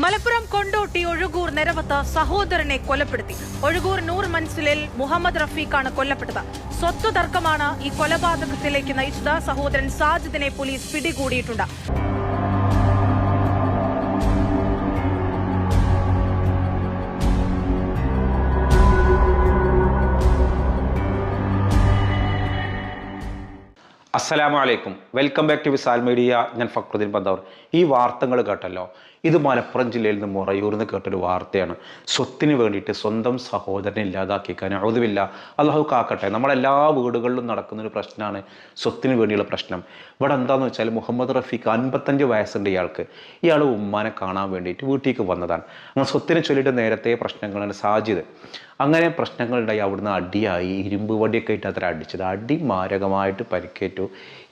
മലപ്പുറം കൊണ്ടോട്ടി ഒഴുകൂർ നെരവത്ത് സഹോദരനെ കൊലപ്പെടുത്തി. ഒഴുകൂർ നൂർ മൻസിലിൽ മുഹമ്മദ് റഫീഖാണ് കൊല്ലപ്പെട്ടത്. സ്വത്ത് തർക്കമാണ് ഈ കൊലപാതകത്തിലേക്ക് നയിച്ചത്. സഹോദരൻ സാജിദിനെ പോലീസ് പിടികൂടിയിട്ടുണ്ട്. അസ്സലാമു അലൈക്കും, welcome back to Visal media. ഞാൻ ഫക്രുദ്ദീൻ പന്തവർ. ഈ വാർത്തകൾ കേട്ടല്ലോ, ഇത് മലപ്പുറം ജില്ലയിൽ നിന്ന് മുറയൂരിൽ നിന്ന് കേട്ടൊരു വാർത്തയാണ്. സ്വത്തിന് വേണ്ടിയിട്ട് സ്വന്തം സഹോദരനെ ഇല്ലാതാക്കിക്കാൻ ഔദുബില്ല, അള്ളാഹു കാക്കട്ടെ. നമ്മളെല്ലാ വീടുകളിലും നടക്കുന്നൊരു പ്രശ്നമാണ് സ്വത്തിന് വേണ്ടിയുള്ള പ്രശ്നം. ഇവിടെ എന്താണെന്ന് വെച്ചാൽ മുഹമ്മദ് റഫീഖ് 55 വയസ്സുണ്ട് ഇയാൾക്ക്. ഇയാൾ ഉമ്മാനെ കാണാൻ വേണ്ടിയിട്ട് വീട്ടിലേക്ക് വന്നതാണ്. അങ്ങനെ സ്വത്തിനെ ചൊല്ലിയിട്ട് നേരത്തെ പ്രശ്നങ്ങളാണ്. സാജിദ് അങ്ങനെ പ്രശ്നങ്ങളുണ്ടായി. അവിടുന്ന് അടിയായി, ഇരുമ്പ് വടിയൊക്കെ ആയിട്ട് അത്ര അടിച്ചത്. അടി മാരകമായിട്ട് പരിക്കേറ്റു.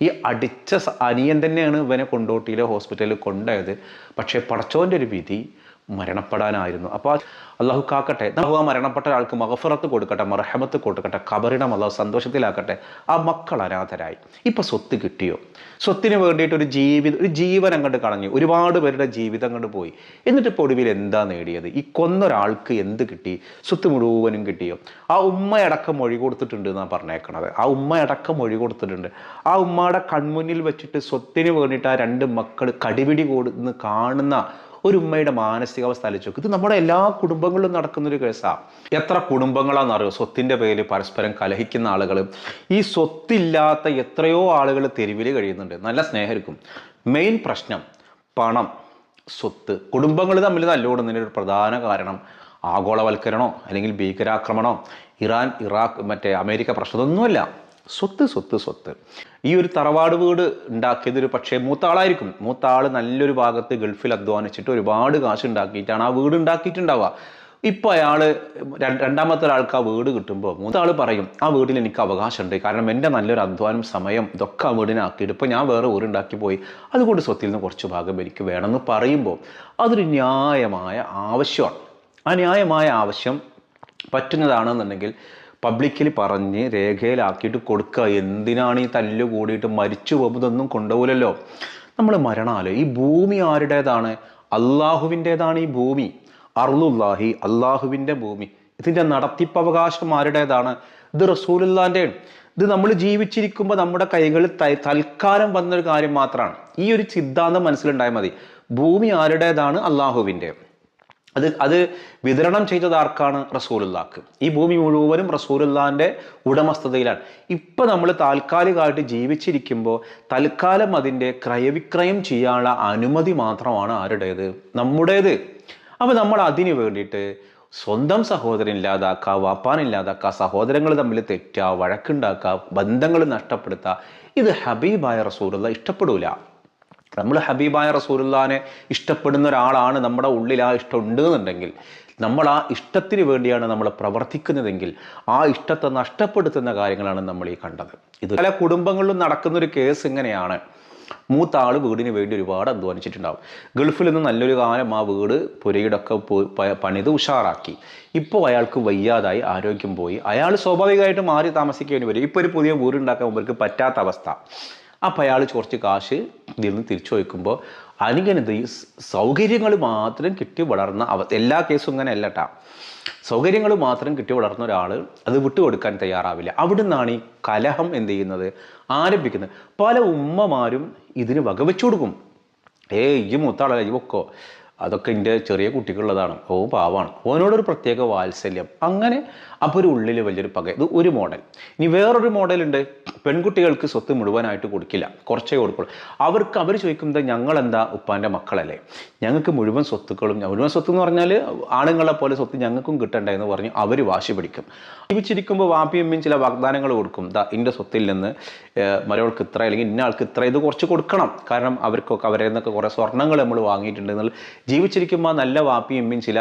ഈ അടിച്ച അനിയൻ തന്നെയാണ് ഇവനെ കൊണ്ടോട്ടിയിലെ ഹോസ്പിറ്റലിൽ കൊണ്ടുപോയത്. പക്ഷേ പടച്ചോൻ്റെ ഒരു വിധി മരണപ്പെടാനായിരുന്നു. അപ്പോൾ അള്ളാഹു കാക്കട്ടെ, ആ മരണപ്പെട്ട ആൾക്ക് മഗ്ഫിറത്ത് കൊടുക്കട്ടെ, മർഹമത്ത് കൊടുക്കട്ടെ, ഖബറിടം അള്ളാഹു സന്തോഷത്തിലാക്കട്ടെ. ആ മക്കൾ അനാഥരായി. ഇപ്പം സ്വത്ത് കിട്ടിയോ? സ്വത്തിന് വേണ്ടിയിട്ട് ഒരു ജീവൻ അങ്ങോട്ട് കളഞ്ഞു. ഒരുപാട് പേരുടെ ജീവിതം അങ്ങോട്ട് പോയി. എന്നിട്ട് ഇപ്പോൾ ഒടുവിൽ എന്താ നേടിയത്? ഈ കൊന്നൊരാൾക്ക് എന്ത് കിട്ടി? സ്വത്ത് മുഴുവനും കിട്ടിയോ? ആ ഉമ്മയടക്കം മൊഴി കൊടുത്തിട്ടുണ്ട് എന്നാണ് പറഞ്ഞേക്കണത്. ആ ഉമ്മയടക്കം മൊഴി കൊടുത്തിട്ടുണ്ട്. ആ ഉമ്മയുടെ കൺമുന്നിൽ വെച്ചിട്ട് സ്വത്തിന് വേണ്ടിയിട്ട് ആ 2 മക്കൾ കടിപിടി കൊടുന്ന് കാണുന്ന ഒരു ഉമ്മയുടെ മാനസികാവസ്ഥ ആലോചിച്ചു. ഇത് നമ്മുടെ എല്ലാ കുടുംബങ്ങളിലും നടക്കുന്നൊരു കേസാണ്. എത്ര കുടുംബങ്ങളാണെന്നറിയോ സ്വത്തിൻ്റെ പേരിൽ പരസ്പരം കലഹിക്കുന്ന ആളുകൾ? ഈ സ്വത്തില്ലാത്ത എത്രയോ ആളുകൾ തെരുവിൽ കഴിയുന്നുണ്ട്. നല്ല സ്നേഹരിക്കും. മെയിൻ പ്രശ്നം പണം, സ്വത്ത്. കുടുംബങ്ങൾ തമ്മിൽ തല്ലുകൂടുന്നതിൻ്റെ ഒരു പ്രധാന കാരണം ആഗോളവൽക്കരണമോ അല്ലെങ്കിൽ ഭീകരാക്രമണമോ ഇറാൻ ഇറാഖ് അമേരിക്ക പ്രശ്നമൊന്നുമല്ല. സ്വത്ത്. ഈ ഒരു തറവാട് വീട് ഉണ്ടാക്കിയതൊരു പക്ഷേ മൂത്താളായിരിക്കും. മൂത്താൾ നല്ലൊരു ഭാഗത്ത് ഗൾഫിൽ അധ്വാനിച്ചിട്ട് ഒരുപാട് കാശ് ഉണ്ടാക്കിയിട്ടാണ് ആ വീട് ഉണ്ടാക്കിയിട്ടുണ്ടാവുക. ഇപ്പോൾ അയാൾ രണ്ടാമത്തെ ഒരാൾക്ക് ആ വീട് കിട്ടുമ്പോൾ മൂത്താൾ പറയും, ആ വീട്ടിൽ എനിക്ക് അവകാശമുണ്ട്, കാരണം എൻ്റെ നല്ലൊരു അധ്വാനം, സമയം ഇതൊക്കെ ആ വീടിനാക്കിയിട്ട് ഇപ്പോൾ ഞാൻ വേറെ വീടുണ്ടാക്കി പോയി, അതുകൊണ്ട് സ്വത്തിൽ നിന്ന് കുറച്ച് ഭാഗം എനിക്ക് വേണമെന്ന് പറയുമ്പോൾ അതൊരു ന്യായമായ ആവശ്യമാണ്. ആ ന്യായമായ ആവശ്യം പറ്റുന്നതാണെന്നുണ്ടെങ്കിൽ പബ്ലിക്കലി പറഞ്ഞ് രേഖയിലാക്കിയിട്ട് കൊടുക്കുക. എന്തിനാണ് ഈ തല്ല് കൂടിയിട്ട് മരിച്ചു പോകുമ്പോൾ ഇതൊന്നും കൊണ്ടുപോകില്ലല്ലോ. നമ്മൾ മരണാലോ. ഈ ഭൂമി ആരുടേതാണ്? അള്ളാഹുവിൻ്റേതാണ് ഈ ഭൂമി. അർളുല്ലാഹി, അള്ളാഹുവിൻ്റെ ഭൂമി. ഇതിൻ്റെ നടത്തിപ്പവകാശം ആരുടേതാണ്? ഇത് റസൂലുള്ളാൻ്റെ. ഇത് നമ്മൾ ജീവിച്ചിരിക്കുമ്പോൾ നമ്മുടെ കൈകളിൽ തൽക്കാലം വന്നൊരു കാര്യം മാത്രമാണ്. ഈ ഒരു സിദ്ധാന്തം മനസ്സിലുണ്ടായാൽ മതി. ഭൂമി ആരുടേതാണ്? അള്ളാഹുവിൻ്റെ. അത് വിതരണം ചെയ്തത് ആർക്കാണ്? റസൂലുള്ളാഹ്ക്ക്. ഈ ഭൂമി മുഴുവനും റസൂലുള്ളാഹിൻ്റെ ഉടമസ്ഥതയിലാണ്. ഇപ്പം നമ്മൾ താൽക്കാലികമായിട്ട് ജീവിച്ചിരിക്കുമ്പോൾ തൽക്കാലം അതിൻ്റെ ക്രയവിക്രയം ചെയ്യാനുള്ള അനുമതി മാത്രമാണ് ആരുടേത്? നമ്മുടേത്. അപ്പോൾ നമ്മൾ അതിന് വേണ്ടിയിട്ട് സ്വന്തം സഹോദരൻ ഇല്ലാതാക്കുക, വാപ്പാനില്ലാതാക്കുക, സഹോദരങ്ങൾ തമ്മിൽ തെറ്റുക, വഴക്കുണ്ടാക്കുക, ബന്ധങ്ങൾ നഷ്ടപ്പെടുത്തുക, ഇത് ഹബീബായ റസൂലുള്ളാഹ് ഇഷ്ടപ്പെടൂല. നമ്മൾ ഹബീബായ റസൂലുള്ളാഹിനെ ഇഷ്ടപ്പെടുന്ന ഒരാളാണ്, നമ്മുടെ ഉള്ളിൽ ആ ഇഷ്ടം ഉണ്ട് എന്നുണ്ടെങ്കിൽ, നമ്മൾ ആ ഇഷ്ടത്തിന് വേണ്ടിയാണ് നമ്മൾ പ്രവർത്തിക്കുന്നതെങ്കിൽ ആ ഇഷ്ടത്തെ നഷ്ടപ്പെടുത്തുന്ന കാര്യങ്ങളാണ് നമ്മൾ ഈ കണ്ടത്. ഇത് പല കുടുംബങ്ങളിലും നടക്കുന്നൊരു കേസ് ഇങ്ങനെയാണ്. മൂത്ത ആൾ വീടിന് വേണ്ടി ഒരുപാട് അധ്വാനിച്ചിട്ടുണ്ടാവും. ഗൾഫിൽ നിന്ന് നല്ലൊരു കാലം ആ വീട് പുരയിടൊക്കെ പണിത് ഉഷാറാക്കി. ഇപ്പോൾ അയാൾക്ക് വയ്യാതായി, ആരോഗ്യം പോയി, അയാൾ സ്വാഭാവികമായിട്ട് മാറി താമസിക്കേണ്ടി വരും. ഇപ്പോൾ ഒരു പുതിയ വീടുണ്ടാക്കാൻ അവർക്ക് പറ്റാത്ത അവസ്ഥ. അപ്പം അയാൾ കുറച്ച് കാശ് ഇതിൽ നിന്ന് തിരിച്ചു വയ്ക്കുമ്പോൾ അനുഗണിത ഈ സൗകര്യങ്ങൾ മാത്രം കിട്ടി വളർന്ന എല്ലാ കേസും ഇങ്ങനെ അല്ലട്ടാ. സൗകര്യങ്ങൾ മാത്രം കിട്ടി വളർന്ന ഒരാൾ അത് വിട്ടുകൊടുക്കാൻ തയ്യാറാവില്ല. അവിടെ നിന്നാണ് ഈ കലഹം എന്ത് ചെയ്യുന്നത്, ആരംഭിക്കുന്നത്. പല ഉമ്മമാരും ഇതിന് വകവെച്ചു കൊടുക്കും. ഈ മൂത്താളല്ല, ഈ പൊക്കോ, അതൊക്കെ എൻ്റെ ചെറിയ കുട്ടികളുള്ളതാണ്, ഓ പാവാണ്, ഓനോടൊരു പ്രത്യേക വാത്സല്യം, അങ്ങനെ. അപ്പോൾ ഒരു ഉള്ളിൽ വലിയൊരു പക. ഇത് ഒരു മോഡൽ. ഇനി വേറൊരു മോഡലുണ്ട്. പെൺകുട്ടികൾക്ക് സ്വത്ത് മുഴുവനായിട്ട് കൊടുക്കില്ല, കുറച്ചേ കൊടുക്കുള്ളൂ. അവർ ചോദിക്കുന്നത്, ഞങ്ങളെന്താ ഉപ്പാൻ്റെ മക്കളല്ലേ, ഞങ്ങൾക്ക് മുഴുവൻ സ്വത്തുക്കളും, മുഴുവൻ സ്വത്ത് എന്ന് പറഞ്ഞാൽ ആണുങ്ങളെ പോലെ സ്വത്ത് ഞങ്ങൾക്കും കിട്ടണ്ടേ എന്ന് പറഞ്ഞ് അവർ വാശി പിടിക്കും. ജീവിച്ചിരിക്കുമ്പോൾ വാപ്പിയും അമ്മയും ചില വാഗ്ദാനങ്ങൾ കൊടുക്കും. ഇൻ്റെ സ്വത്തിൽ നിന്ന് മരവൾക്ക് ഇത്ര, അല്ലെങ്കിൽ ഇന്ന ആൾക്ക് ഇത്ര, ഇത് കുറച്ച് കൊടുക്കണം, കാരണം അവർക്കൊക്കെ അവരെ നിന്നൊക്കെ കുറേ സ്വർണ്ണങ്ങൾ നമ്മൾ വാങ്ങിയിട്ടുണ്ട് എന്നുള്ള. ജീവിച്ചിരിക്കുമ്പോൾ നല്ല വാപ്പിയും അമ്മയും ചില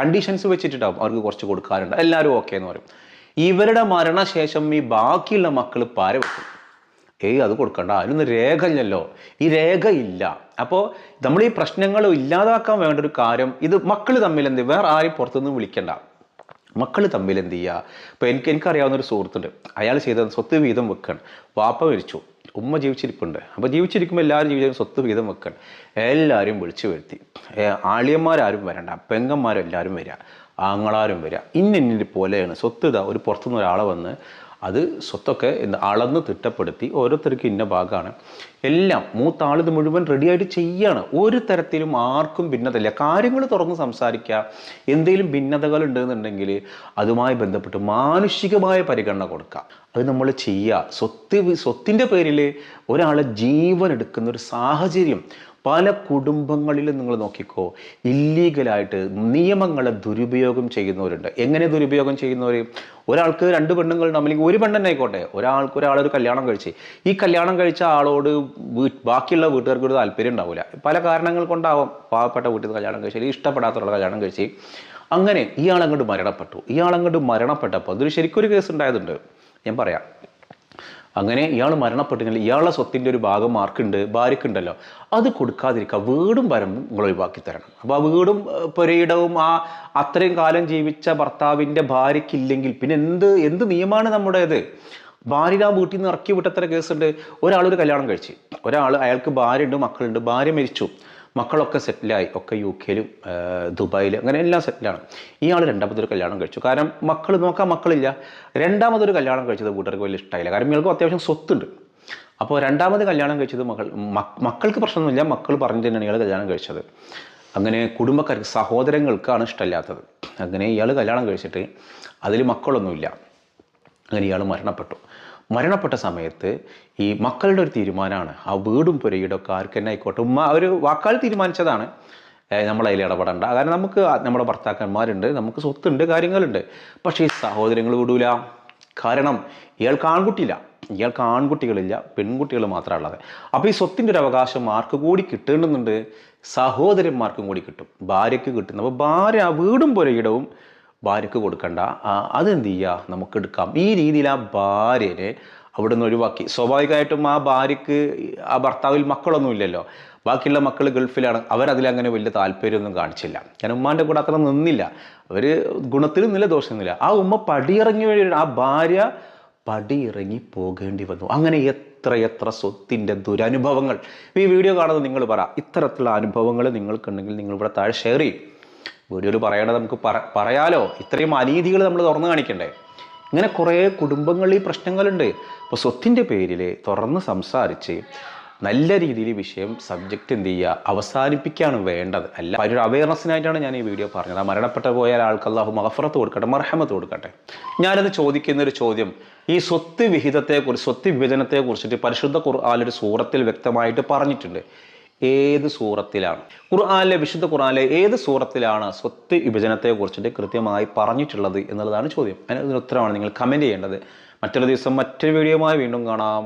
കണ്ടീഷൻസ് വെച്ചിട്ടുണ്ടാവും, അവർക്ക് കുറച്ച് കൊടുക്കാറുണ്ട്, എല്ലാവരും ഓക്കെ എന്ന് പറയും. ഇവരുടെ മരണശേഷം ഈ ബാക്കിയുള്ള മക്കൾ പാര വെക്കും. അത് കൊടുക്കണ്ട, അതിനൊന്നും രേഖ ഇല്ലല്ലോ, ഈ രേഖ ഇല്ല. അപ്പോൾ നമ്മൾ ഈ പ്രശ്നങ്ങൾ ഇല്ലാതാക്കാൻ വേണ്ട ഒരു കാര്യം, ഇത് മക്കൾ തമ്മിൽ എന്ത്, വേറെ ആരും പുറത്തുനിന്ന് വിളിക്കണ്ട, മക്കൾ തമ്മിൽ എന്ത് ചെയ്യുക. ഇപ്പോൾ എനിക്കറിയാവുന്നൊരു സുഹൃത്തുണ്ട്. അയാൾ ചെയ്ത സ്വത്ത് വീതം വെക്കുകയാണ്. വാപ്പ മരിച്ചു, ഉമ്മ ജീവിച്ചിരിപ്പുണ്ട്. അപ്പോൾ ജീവിച്ചിരിക്കുമ്പോൾ എല്ലാവരും ജീവിതം സ്വത്ത് വിഹിതം വെക്കണം. എല്ലാവരും വിളിച്ചു വരുത്തി, ആളിയന്മാരാരും വരണ്ട, പെങ്ങന്മാരെല്ലാവരും വരിക, ആങ്ങളാരും വരിക, ഇന്നിൻ്റെ പോലെയാണ് സ്വത്ത്. ഇതാ ഒരു പുറത്തുനിന്ന് ഒരാളെ വന്ന് അത് സ്വത്തൊക്കെ അളന്ന് തിട്ടപ്പെടുത്തി ഓരോരുത്തർക്ക് ഇന്ന ഭാഗമാണ് എല്ലാം മൂത്ത ആളിത് മുഴുവൻ റെഡിയായിട്ട് ചെയ്യാണ്. ഒരു തരത്തിലും ആർക്കും ഭിന്നതയില്ല. കാര്യങ്ങൾ തുറന്ന് സംസാരിക്കുക. എന്തെങ്കിലും ഭിന്നതകൾ ഉണ്ടെന്നുണ്ടെങ്കിൽ അതുമായി ബന്ധപ്പെട്ട് മാനുഷികമായ പരിഗണന കൊടുക്കുക. അത് നമ്മൾ ചെയ്യുക. സ്വത്തിൻ്റെ പേരിൽ ഒരാളെ ജീവൻ എടുക്കുന്ന ഒരു സാഹചര്യം പല കുടുംബങ്ങളിലും നിങ്ങൾ നോക്കിക്കോ. ഇല്ലീഗലായിട്ട് നിയമങ്ങളെ ദുരുപയോഗം ചെയ്യുന്നവരുണ്ട്. എങ്ങനെ ദുരുപയോഗം ചെയ്യുന്നവർ? ഒരാൾക്ക് 2 പെണ്ണുങ്ങളുണ്ടാവും, അല്ലെങ്കിൽ ഒരു പെണ്ണെന്നെ ആയിക്കോട്ടെ. ഒരാളൊരു കല്യാണം കഴിച്ച് ഈ കല്യാണം കഴിച്ച ആളോട് ബാക്കിയുള്ള വീട്ടുകാർക്ക് ഒരു താല്പര്യം ഉണ്ടാവില്ല. പല കാരണങ്ങൾ കൊണ്ടാവാം. പാവപ്പെട്ട വീട്ടിൽ നിന്ന് കല്യാണം കഴിച്ച്, ഇഷ്ടപ്പെടാത്തുള്ള കല്യാണം കഴിച്ച്, അങ്ങനെ ഇയാളങ്ങോട്ട് മരണപ്പെട്ടപ്പോൾ അതൊരു ശരിക്കൊരു കേസ് ഉണ്ടായതുണ്ട്, ഞാൻ പറയാം. അങ്ങനെ ഇയാൾ മരണപ്പെട്ടെങ്കിൽ ഇയാളുടെ സ്വത്തിൻ്റെ ഒരു ഭാഗം ഭാര്യക്കുണ്ടല്ലോ, അത് കൊടുക്കാതിരിക്കുക. വീടും വരമ്പും നിങ്ങൾ ഒഴിവാക്കി തരണം. അപ്പോൾ ആ വീടും പുരയിടവും അത്രയും കാലം ജീവിച്ച ഭർത്താവിൻ്റെ ഭാര്യയ്ക്കില്ലെങ്കിൽ പിന്നെ എന്ത് നിയമമാണ് നമ്മുടേത്? ഭാര്യ ആ വീട്ടിൽ നിന്ന് ഇറക്കി വിട്ടത്ര കേസുണ്ട്. ഒരാളൊരു കല്യാണം കഴിച്ച്, അയാൾക്ക് ഭാര്യയുണ്ട്, മക്കളുണ്ട്, ഭാര്യ മരിച്ചു, മക്കളൊക്കെ സെറ്റിലായി, ഒക്കെ UK-ലും ദുബായിലും അങ്ങനെ എല്ലാം സെറ്റിലാണ്. ഇയാൾ രണ്ടാമതൊരു കല്യാണം കഴിച്ചു. കാരണം മക്കളില്ല. രണ്ടാമതൊരു കല്യാണം കഴിച്ചത് വീട്ടുകാർക്ക് വലിയ ഇഷ്ടമായില്ല. കാരണം ഇയാൾക്ക് അത്യാവശ്യം സ്വത്തുണ്ട്. അപ്പോൾ രണ്ടാമത് കല്യാണം കഴിച്ചത് മക്കൾക്ക് പ്രശ്നമൊന്നുമില്ല, മക്കൾ പറഞ്ഞു തന്നെയാണ് ഇയാൾ കല്യാണം കഴിച്ചത്. അങ്ങനെ കുടുംബക്കാർക്ക്, സഹോദരങ്ങൾക്കാണ് ഇഷ്ടമില്ലാത്തത്. അങ്ങനെ ഇയാൾ കല്യാണം കഴിച്ചിട്ട് അതിൽ മക്കളൊന്നുമില്ല. അങ്ങനെ ഇയാൾ മരണപ്പെട്ട സമയത്ത് ഈ മക്കളുടെ ഒരു തീരുമാനമാണ് ആ വീടും പുരയിടൊക്കെ ആർക്ക് തന്നെ ആയിക്കോട്ടെ, ഒരു വാക്കാൽ തീരുമാനിച്ചതാണ്, നമ്മളതിൽ ഇടപെടണ്ട. കാരണം നമുക്ക് നമ്മുടെ ഭർത്താക്കന്മാരുണ്ട്, നമുക്ക് സ്വത്തുണ്ട്, കാര്യങ്ങളുണ്ട്. പക്ഷേ ഈ സഹോദരങ്ങൾ വിടൂല. കാരണം ഇയാൾക്ക് ആൺകുട്ടികളില്ല, പെൺകുട്ടികൾ മാത്രമാണ് ഉള്ളത്. അപ്പോൾ ഈ സ്വത്തിൻ്റെ ഒരു അവകാശം ആർക്ക് കൂടി കിട്ടേണ്ടുന്നുണ്ട്? സഹോദരന്മാർക്കും കൂടി കിട്ടും, ഭാര്യയ്ക്ക് കിട്ടുന്നു. അപ്പോൾ ഭാര്യ വീടും പുരയിടവും ഭാര്യയ്ക്ക് കൊടുക്കണ്ട, അതെന്ത് ചെയ്യുക, നമുക്ക് എടുക്കാം. ഈ രീതിയിൽ ആ ഭാര്യനെ അവിടെ നിന്ന് ഒഴിവാക്കി. സ്വാഭാവികമായിട്ടും ആ ഭാര്യയ്ക്ക് ആ ഭർത്താവിൽ മക്കളൊന്നുമില്ലല്ലോ, ബാക്കിയുള്ള മക്കൾ ഗൾഫിലാണ്. അവരതിലങ്ങനെ വലിയ താല്പര്യമൊന്നും കാണിച്ചില്ല. ഞാൻ ഉമ്മാൻ്റെ കൂടെ അത്ര നിന്നില്ല. അവർ ഗുണത്തിനൊന്നുമില്ല, ദോഷമൊന്നുമില്ല. ആ ഉമ്മ ആ ഭാര്യ പടിയിറങ്ങി പോകേണ്ടി വന്നു. അങ്ങനെ എത്ര സ്വത്തിൻ്റെ ദുരനുഭവങ്ങൾ. ഈ വീഡിയോ കാണുന്നത് നിങ്ങൾ പറ, ഇത്തരത്തിലുള്ള അനുഭവങ്ങൾ നിങ്ങൾക്കുണ്ടെങ്കിൽ നിങ്ങൾ ഇവിടെ താഴെ ഷെയർ ചെയ്യും. വീഡിയോയിൽ പറയേണ്ടത് നമുക്ക് പറയാലോ. ഇത്രയും അനീതികൾ നമ്മൾ തുറന്നു കാണിക്കണ്ടേ? ഇങ്ങനെ കുറേ കുടുംബങ്ങളിൽ ഈ പ്രശ്നങ്ങളുണ്ട്. അപ്പോൾ സ്വത്തിൻ്റെ പേരിൽ തുറന്ന് സംസാരിച്ച് നല്ല രീതിയിൽ വിഷയം സബ്ജക്റ്റ് എന്ത് ചെയ്യുക, അവസാനിപ്പിക്കുകയാണ് വേണ്ടത്. അല്ല, ഒരു അവയർനെസ്സിനായിട്ടാണ് ഞാൻ ഈ വീഡിയോ പറഞ്ഞത്. മരണപ്പെട്ടു പോയാൽ ആൾക്ക് അല്ലാഹു മഗ്ഫിറത്ത് കൊടുക്കട്ടെ, മർഹമത്ത് കൊടുക്കട്ടെ. ഞാനത് ചോദിക്കുന്നൊരു ചോദ്യം, ഈ സ്വത്ത് വിഭജനത്തെ കുറിച്ചിട്ട് പരിശുദ്ധ ഖുർആനിൽ ഒരു സൂറത്തിൽ വ്യക്തമായിട്ട് പറഞ്ഞിട്ടുണ്ട്. ഏത് സൂറത്തിലാണ്? വിശുദ്ധ ഖുർആനിലെ ഏത് സൂറത്തിലാണ് സ്വത്ത് വിഭജനത്തെ കുറിച്ചിട്ട് കൃത്യമായി പറഞ്ഞിട്ടുള്ളത് എന്നുള്ളതാണ് ചോദ്യം. അതിന് ഉത്തരമാണ് നിങ്ങൾ കമൻറ്റ് ചെയ്യേണ്ടത്. മറ്റൊരു ദിവസം മറ്റൊരു വീഡിയോയുമായി വീണ്ടും കാണാം.